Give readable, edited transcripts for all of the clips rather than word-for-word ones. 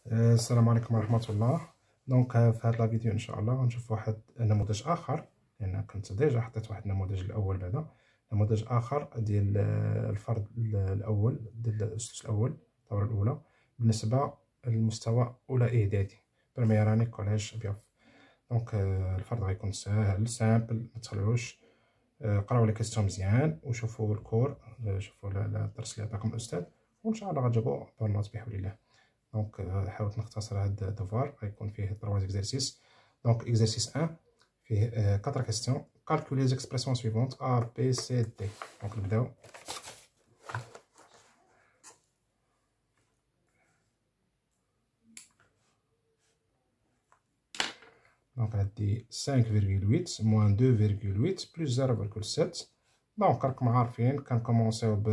السلام عليكم ورحمة الله. دونك في هاد لا فيديو ان شاء الله غنشوف واحد النموذج اخر، لان كنت ديجا حطيت واحد النموذج الاول. بعدا نموذج اخر ديال الفرض الاول ديال الاسس الاول الدوره الاولى بالنسبه للمستوى اولى اعدادي بريمير اني كوليج بياف. دونك الفرض غيكون ساهل سامبل، متخلعوش. قراو لي كيستيون مزيان وشوفوا الكور، شوفوا الدرس اللي عطاكم الاستاذ، وان شاء الله غتجيبوا بالنوت بحول الله. دونك حاولت نختصر هاد الدوفوار، غيكون فيه 3 زيكزارسيس. دونك اكزارسيس 1 فيه 4 كيستيون. كالكولي لي زيكسبرسيون سويفونت ا بي سي دي. دونك نبداو. دونك عندي 5.8 موان 2.8 بلس 0.7. دونك راكم عارفين كنكومونسيو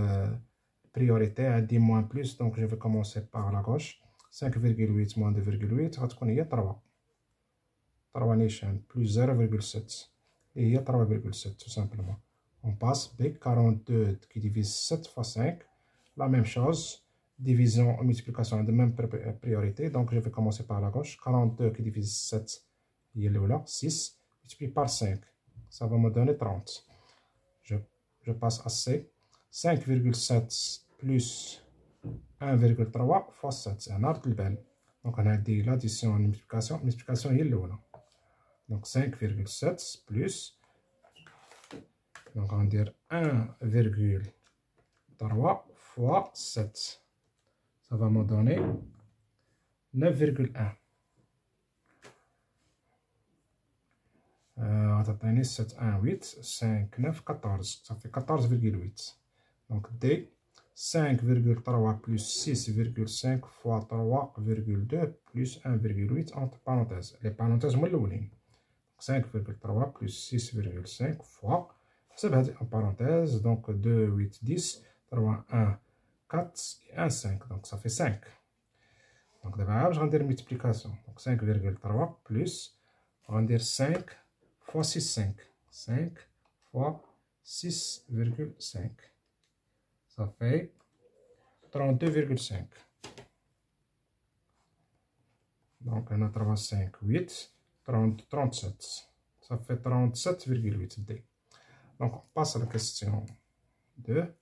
بريوريتي. عندي موان بلس، دونك جو في كومونسي باغ لا غوش. 5.8 موان 2.8 غتكون هي 3 نيشان بلس 0.7 اللي هي 3.7 tout simplement. On passe B 42 qui divise 7 fois 5, la même chose, division et multiplication de même priorité. Donc je vais commencer par la gauche. 42 qui divise 7, il y a là 6 multiplié par 5, ça va me donner 30. Je passe à C. 5,7 plus 1,3 fois 7, c'est un arc de belle. Donc on a dit l'addition et multiplication il est là. Donc 5,7 plus, donc on va dire 1,3 fois 7, ça va me donner 9,1. غتعطيني 7 1 8 5 9 14، صافي 14,8. donc D 5,3 plus 6,5 fois 3,2 plus 1,8 entre parenthèses. les parenthèses هما الاولين. 5,3 plus 6,5 fois, حسب هادي en parenthèse, donc 2 8 10 3 1 4 et 1 5, donc ça fait 5. donc d'abord je vais dire multiplication. donc 5,3 plus, on va dire 5 fois 6 5, 5 fois 6,5, ça fait 32,5. donc on a 3 5 8 37, ça fait 37,8 D. Donc on passe à la question 2.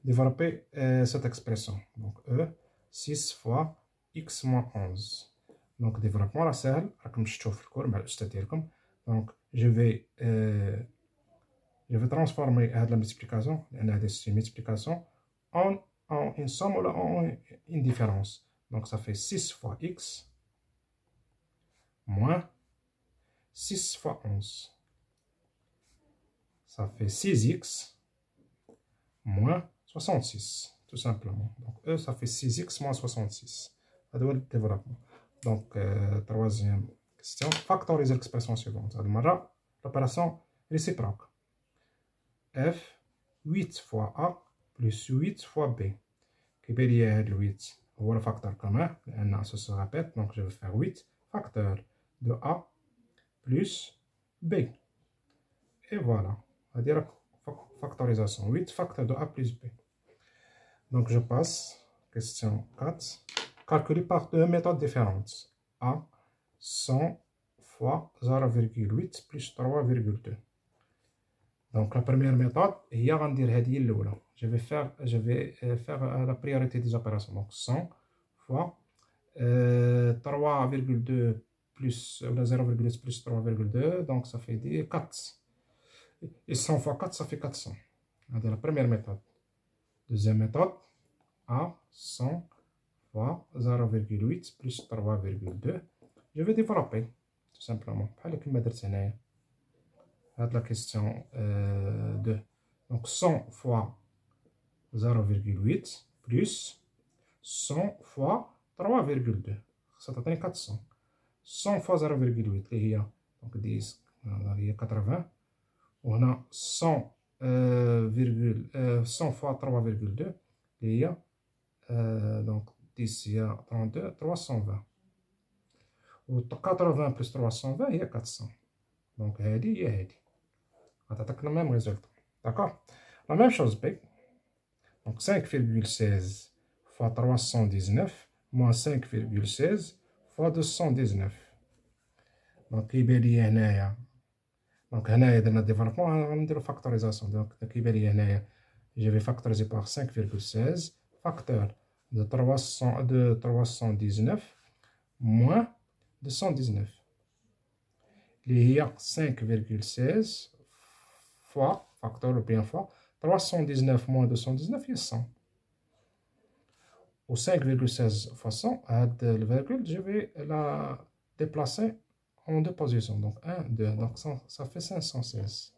Développer cette expression. Donc E 6 fois x moins 11. Donc développement la سهل، راكم شفتوه في الكور مع الأستاذ ديالكم. Donc je vais transformer هاد la multiplication، لأن هادي c'est une multiplication en une somme ou en une différence. Donc ça fait 6 fois x moins 6 fois 11. Ça fait 6x moins 66, tout simplement. Donc E, ça fait 6x moins 66. Ça doit le développement. Donc, troisième question. Factoriser l'expression suivante. L'opération réciproque. F 8 fois A plus 8 fois B. Qui peut lier le 8 ou le facteur commun. Ça se répète. Donc, je vais faire 8 facteur de A plus B. Et voilà. On va dire factorisation. 8 facteur de A plus B. Donc je passe. Question 4. Calculer par deux méthodes différentes. A 100 fois 0,8 plus 3,2. Donc la première méthode, هي غندير هذه الأولى. Je vais faire la priorité des opérations. Donc 100 fois 3,2 plus 0,8 plus 3,2. Donc ça fait 4. Et 100 fois 4, ça fait 400. C'est la première méthode. Deuxième méthode, A 100 fois 0,8 plus 3,2. Je vais développer, tout simplement. C'est la question 2. Donc 100 fois 0,8 plus 100 fois 3,2. Ça donne 400. 100 fois 0,8, donc 10, 80. On a 100 fois 3,2 il y a donc 10 il y a 32 320 ou 80 plus 320 il y a 400. donc هذه هي هذه غتعطيك le même résultat. d'accord. la même chose B. donc 5,16 fois 319 moins 5,16 fois 219. Donc, كيبان لي هنايا. Donc, هنايا درنا ديفلوبمون غنديرو فاكتوريزاسيون. Donc, كيبان لي هنايا je vais factoriser par 5,16 facteur de 319 moins 219 اللي هي 5,16 fois facteur ou bien fois 319 moins 219 هي 100. Ou 5,16 fois 100, le virgule, je vais la déplacer en deux positions. Donc 1, 2, donc ça fait 516.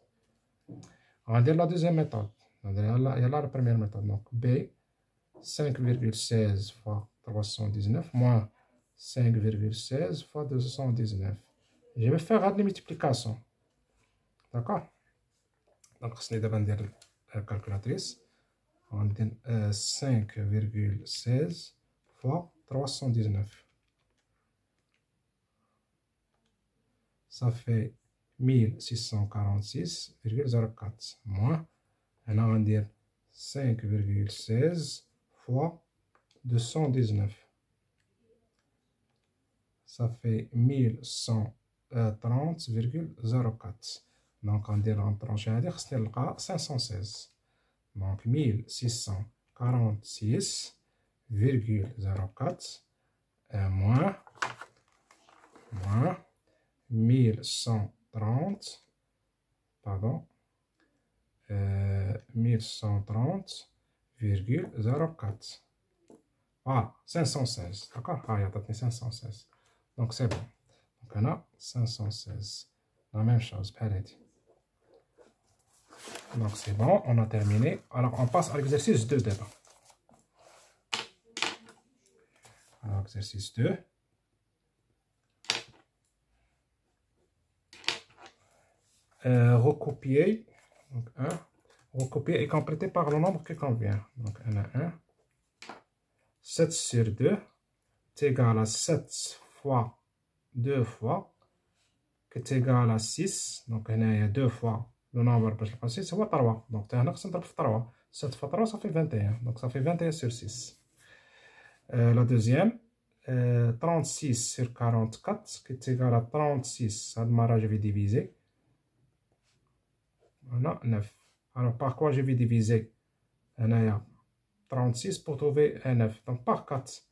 On va dire la deuxième méthode. Il y a là la première méthode. Donc B, 5,16 fois 319 moins 5,16 fois 219. Je vais faire la multiplication. D'accord? Donc, c'est la calculatrice. On dit 5,16 fois 319. Ça fait 1646,04 moins. Et là, on va dire 5,16 fois 219. Ça fait 1130,04. Donc, on dit en tranche à dire, c'est le cas 516. Donc, 1646,04 moins 1130, pardon, 1130,04. Voilà, 516. D'accord? Ah, il y a 516. Donc, c'est bon. Donc, on a 516. La même chose, pareil. Donc, c'est bon, on a terminé. Alors, on passe à l'exercice 2 d'abord. Alors, exercice 2. Recopier. Donc, 1. Recopier et compléter par le nombre qui convient. Donc, on a 1. 7 sur 2 est égal à 7 fois 2 fois, qui est égal à 6. Donc, on a 2 fois le nombre باش نلقى 6 هو 3. Donc, هنا خصنا نضرب في 3. 7 fois 3, ça fait 21. Donc, ça fait 21 sur 6. La deuxième, 36 sur 44, qui est égal à 36. À démarrage, je vais diviser. On a 9. Alors, par quoi je vais diviser? On a 36 pour trouver un 9. Donc, par 4.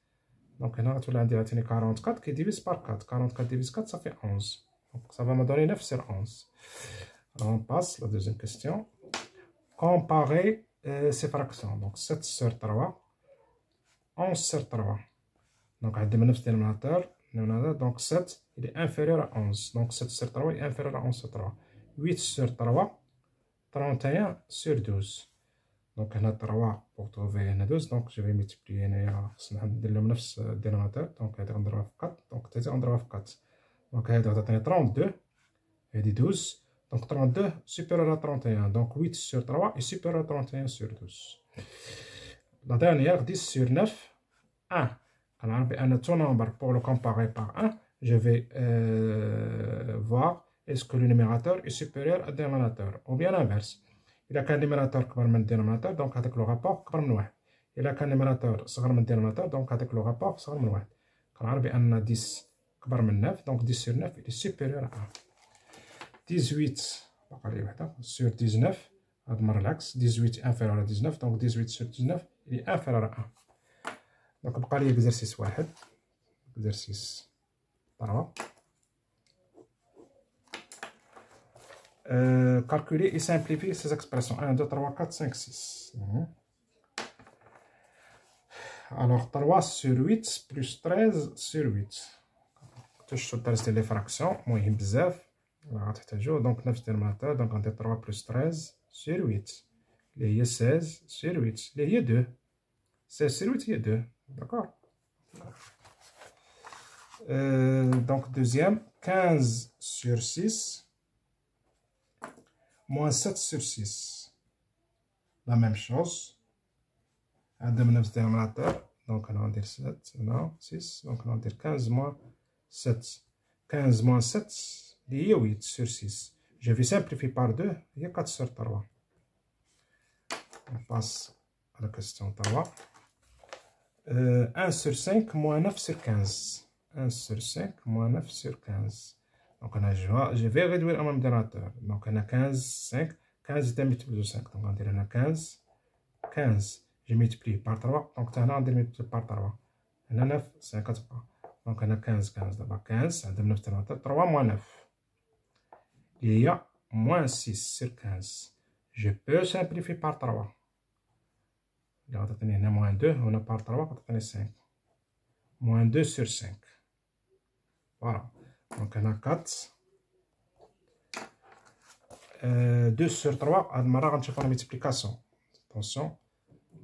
Donc, on a 44 qui divise par 4. 44 divise 4, ça fait 11. Donc, ça va me donner 9 sur 11. Alors, on passe à la deuxième question. Comparer ces fractions. Donc, 7 sur 3, 11 sur 3. Donc, on a le dénominateur. Donc, 7, il est inférieur à 11. Donc, 7 sur 3 est inférieur à 11 sur 3. 8 sur 3, 31 sur 12. Donc, on a 3 pour trouver 12. Donc, je vais multiplier le dénominateur. Donc, on a 4. Donc, on a 4. Donc, on a 32 et 12. Donc, 32 supérieur à 31. Donc, 8 sur 3 est supérieur à 31 sur 12. La dernière, 10 sur 9, 1. Alors, on a tout nombre pour le comparer par 1. Je vais voir est-ce que le numérateur est supérieur au dénominateur. Ou bien l'inverse. Il a qu'un numérateur qui est le dénominateur, donc avec le rapport qui est le 1. Il a qu'un numérateur qui est le dénominateur, donc avec le rapport qui est le 1. Alors, on a 10 qui est le 9, donc 10 sur 9 est supérieur à 1. 18 sur 19, l'axe 18 inférieur à 19, donc 18 sur 19 il est inférieur à 1. Donc, on va l'exercice 1, exercice 3. Calculer et simplifier ces expressions 1, 2, 3, 4, 5, 6. Alors, 3 sur 8 plus 13 sur 8. Je vais tester les fractions. مهم بزاف. Donc, 9 dénominateur, donc on a 3 plus 13 sur 8. Il y a 16 sur 8. Il y a 2. 16 sur 8, il y a 2. D'accord? Donc, deuxième, 15 sur 6 moins 7 sur 6. La même chose. Un dénominateur. Donc, on va dire 7, non, 6. Donc, on va dire 15 moins 7. 15 moins 7. Il y a 8 sur 6. Je vais simplifier par 2. Il y a 4 sur 3. On passe à la question 3. 1 sur 5 moins 9 sur 15. 1 sur 5 moins 9 sur 15. Donc, je vais réduire mon dénominateur. Donc, on a 15, 5. 15 est multiplié de 5. Donc, on dirait 15. 15, je multiplie par 3. Donc, on a multiplié par 3. On a 9, 53. Donc, on a 15, 15. D'abord, 15, on a 9 dénominateur. 3 moins 9. Il y a moins 6 sur 15. Je peux simplifier par 3. Il y a moins 2. On a par 3, on a 5. Moins 2 sur 5. Voilà. Donc, on a 4. 2 sur 3. هاد المرة غنشوفو لا ملتيبليكاسيون. Attention.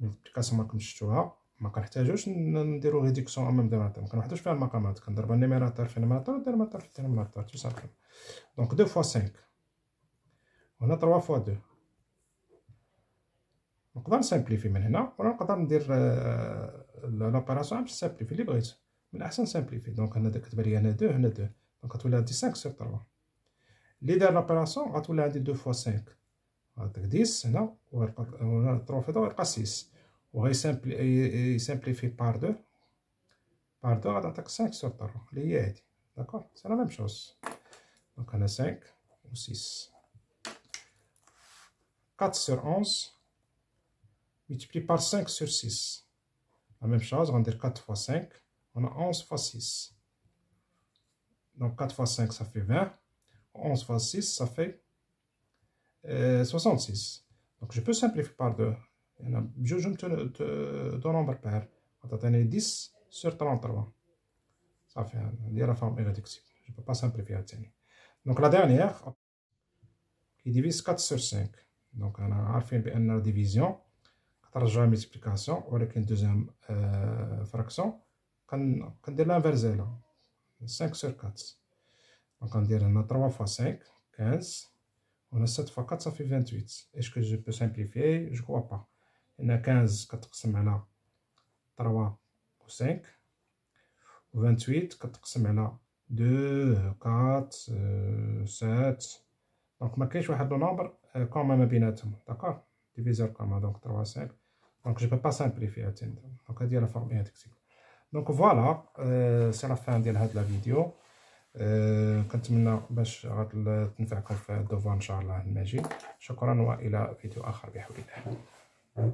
ملتيبليكاسيون ما كنشفتوها. ما كنحتاجوش نديرو ريدكسيون أمام ديناميتر. ما كنوحدوش فيها المقامات. كنضربو النيميراتور في النيميراتور والديناميتور في الديناميتور. تو سامبل. دونك 2 فوا 5. وهنا 3 فوا 2. نقدر نسامبليفي من هنا ولا نقدر ندير لوبيراسيون باش نسامبليفي اللي بغيت. من الأحسن سامبليفي. دونك هنا كتبان لي هنا 2 هنا 2. دونك غتولي عندي 5 sur 3. اللي دار لوبيراسيون غتولي عندي 2 فوا 5. غاديك 10 هنا وهنا 3 فوا 2 غيبقى 6. يسامبليفي بار 2. بار 2 غتعطيك 5 sur 3 اللي هي هادي. داكور سي لا ميم شوز. دونك هنا 5 و 6. 4 sur 11 multiplié par 5 sur 6. La même chose, on va dire 4 fois 5, on a 11 fois 6. Donc 4 fois 5, ça fait 20. 11 fois 6, ça fait 66. Donc je peux simplifier par 2. Il y en a deux nombres pairs. On va donner 10 sur 33. Ça fait la forme irréductible. Je ne peux pas simplifier. Donc la dernière, qui divise 4 sur 5. Donc on a fait une division. كترجع ملتيبليكاسيون ولكن دوزيام فراكسيون كندير لانفيرزيلا 5 sur 4. دونك غندير هنا 3 fois 5 15 وهنا 7 fois 4 صافي 28. Est-ce que je peux simplifier? Je crois pas. هنا 15 كتقسم على 3 و 5 و 28 كتقسم على 2 4 7. دونك ما كاينش واحد لو نومبر كوما ما بيناتهم. داكور diviseur commun, donc 3 5. Donc je ne peux pas simplifier. Donc هذه la forme irréductible. Donc voilà, c'est la fin de la vidéo. كنتمنى باش تنفعكم في الدوفوار ان شاء الله المجيد. شكرا والى فيديو اخر بحول الله.